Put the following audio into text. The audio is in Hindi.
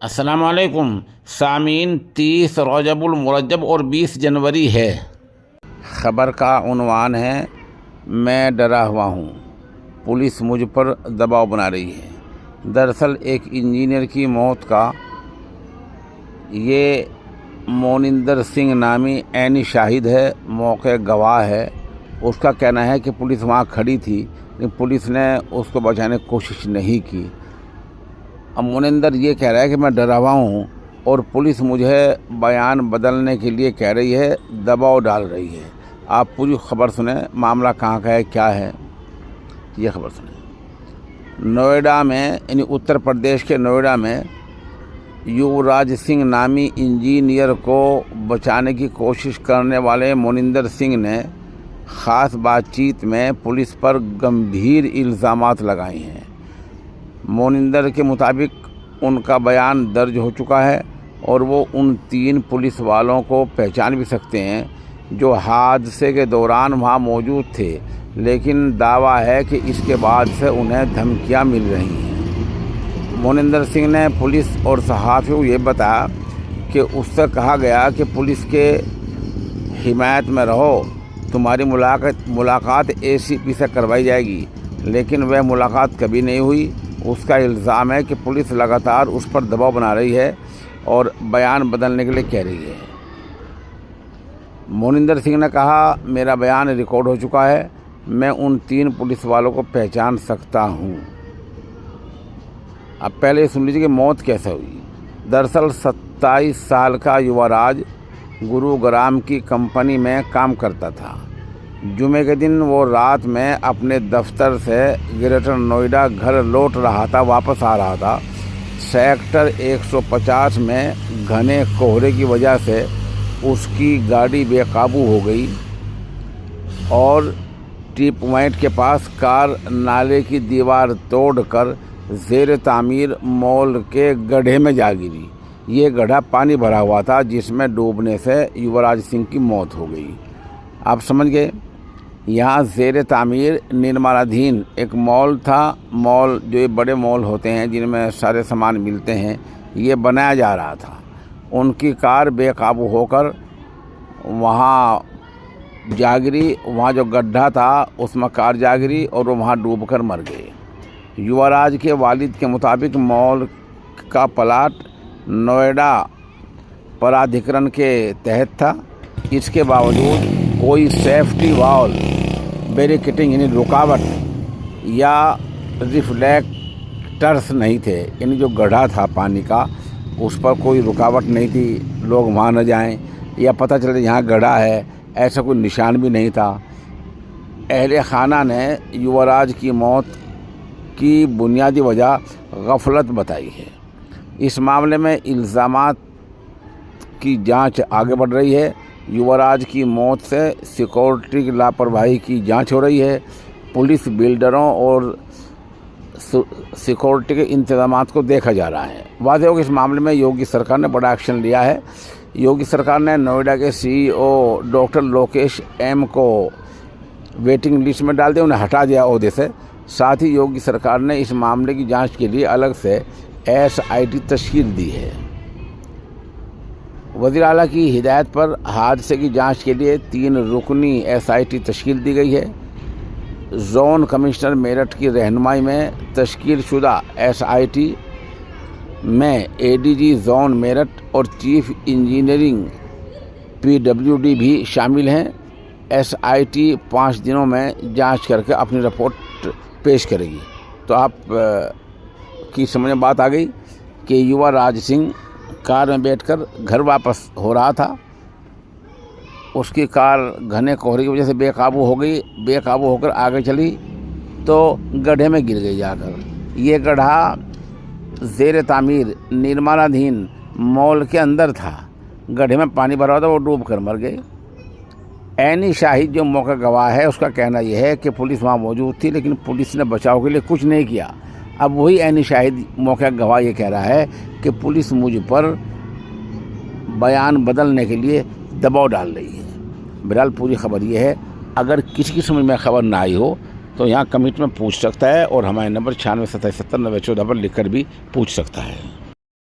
अस्सलामुअलैकुम सामीन। 30 रजबुल मुरज्जब और 20 जनवरी है। ख़बर का उन्वान है मैं डरा हुआ हूँ, पुलिस मुझ पर दबाव बना रही है। दरअसल एक इंजीनियर की मौत का ये मोनिंदर सिंह नामी ऐनी शाहिद है, मौके गवाह है। उसका कहना है कि पुलिस वहाँ खड़ी थी लेकिन पुलिस ने उसको बचाने की कोशिश नहीं की। अब मोनिंदर ये कह रहा है कि मैं डरा हुआ हूँ और पुलिस मुझे बयान बदलने के लिए कह रही है, दबाव डाल रही है। आप पूरी खबर सुने, मामला कहाँ का है, क्या है, ये खबर सुने। नोएडा में यानी उत्तर प्रदेश के नोएडा में युवराज सिंह नामी इंजीनियर को बचाने की कोशिश करने वाले मोनिंदर सिंह ने ख़ास बातचीत में पुलिस पर गंभीर इल्ज़ामात लगाए हैं। मोनिंदर के मुताबिक उनका बयान दर्ज हो चुका है और वो उन 3 पुलिस वालों को पहचान भी सकते हैं जो हादसे के दौरान वहाँ मौजूद थे, लेकिन दावा है कि इसके बाद से उन्हें धमकियाँ मिल रही हैं। मोनिंदर सिंह ने पुलिस और सहाफ़ियों को ये बताया कि उससे कहा गया कि पुलिस के हिमायत में रहो, तुम्हारी मुलाकात ACP से करवाई जाएगी, लेकिन वह मुलाकात कभी नहीं हुई। उसका इल्ज़ाम है कि पुलिस लगातार उस पर दबाव बना रही है और बयान बदलने के लिए कह रही है। मोनिंदर सिंह ने कहा, मेरा बयान रिकॉर्ड हो चुका है, मैं उन 3 पुलिस वालों को पहचान सकता हूँ। अब पहले सुन लीजिए कि मौत कैसे हुई। दरअसल 27 साल का युवराज गुरुग्राम की कंपनी में काम करता था। जुमे के दिन वो रात में अपने दफ्तर से ग्रेटर नोएडा घर लौट रहा था, वापस आ रहा था। सेक्टर 150 में घने कोहरे की वजह से उसकी गाड़ी बेकाबू हो गई और टी पॉइंट के पास कार नाले की दीवार तोड़कर ज़ेर तामीर मॉल के गड्ढे में जा गिरी। ये गड्ढा पानी भरा हुआ था जिसमें डूबने से युवराज सिंह की मौत हो गई। आप समझ गए। यहाँ ज़ेर तामीर निर्माणाधीन एक मॉल था। मॉल जो ये बड़े मॉल होते हैं जिनमें सारे सामान मिलते हैं, ये बनाया जा रहा था। उनकी कार बेकाबू होकर वहाँ जा गिरी। वहाँ जो गड्ढा था उसमें कार जा गिरी और वो वहाँ डूबकर मर गए। युवराज के वालिद के मुताबिक मॉल का प्लाट नोएडा प्राधिकरण के तहत था। इसके बावजूद कोई सेफ्टी वॉल, बैरिकेडिंग यानी रुकावट या रिफ्लेक्टर्स नहीं थे। यानी जो गड्ढा था पानी का उस पर कोई रुकावट नहीं थी, लोग वहाँ न जाएं या पता चले यहाँ गड्ढा है, ऐसा कोई निशान भी नहीं था। अहले खाना ने युवराज की मौत की बुनियादी वजह गफलत बताई है। इस मामले में इल्ज़ामात की जांच आगे बढ़ रही है। युवराज की मौत से सिक्योरिटी की लापरवाही की जांच हो रही है। पुलिस, बिल्डरों और सिक्योरिटी के इंतजामात को देखा जा रहा है। वाज़ेह हो कि इस मामले में योगी सरकार ने बड़ा एक्शन लिया है। योगी सरकार ने नोएडा के CEO डॉक्टर लोकेश M को वेटिंग लिस्ट में डाल दिया, उन्हें हटा दिया ओहदे से। साथ ही योगी सरकार ने इस मामले की जांच के लिए अलग से SIT तश्कील दी है। वज़ीर आला की हिदायत पर हादसे की जांच के लिए 3 रुकनी SIT तश्कील दी गई है। जोन कमिश्नर मेरठ की रहनुमाई में तश्कील शुदा SIT में ADG जोन मेरठ और चीफ इंजीनियरिंग PWD भी शामिल हैं। SIT 5 दिनों में जांच करके अपनी रिपोर्ट पेश करेगी। तो आप की समझ में बात आ गई कि युवराज सिंह कार में बैठकर घर वापस हो रहा था। उसकी कार घने कोहरे की वजह से बेकाबू हो गई। बेकाबू होकर आगे चली तो गड्ढे में गिर गई जाकर। ये गड्ढा ज़ेर तामीर निर्माणाधीन मॉल के अंदर था। गड्ढे में पानी भरा हुआ था, वो डूब कर मर गए। ऐनी शाहिद जो मौका गवाह है, उसका कहना यह है कि पुलिस वहाँ मौजूद थी लेकिन पुलिस ने बचाव के लिए कुछ नहीं किया। अब वही ऐनी शाहिद मौका गवाह ये कह रहा है कि पुलिस मुझ पर बयान बदलने के लिए दबाव डाल रही है। बहरहाल पूरी खबर ये है। अगर किसी की समझ में खबर ना आई हो तो यहाँ कमेंट में पूछ सकता है और हमारे नंबर 96 27 70 90 14 पर लिखकर भी पूछ सकता है।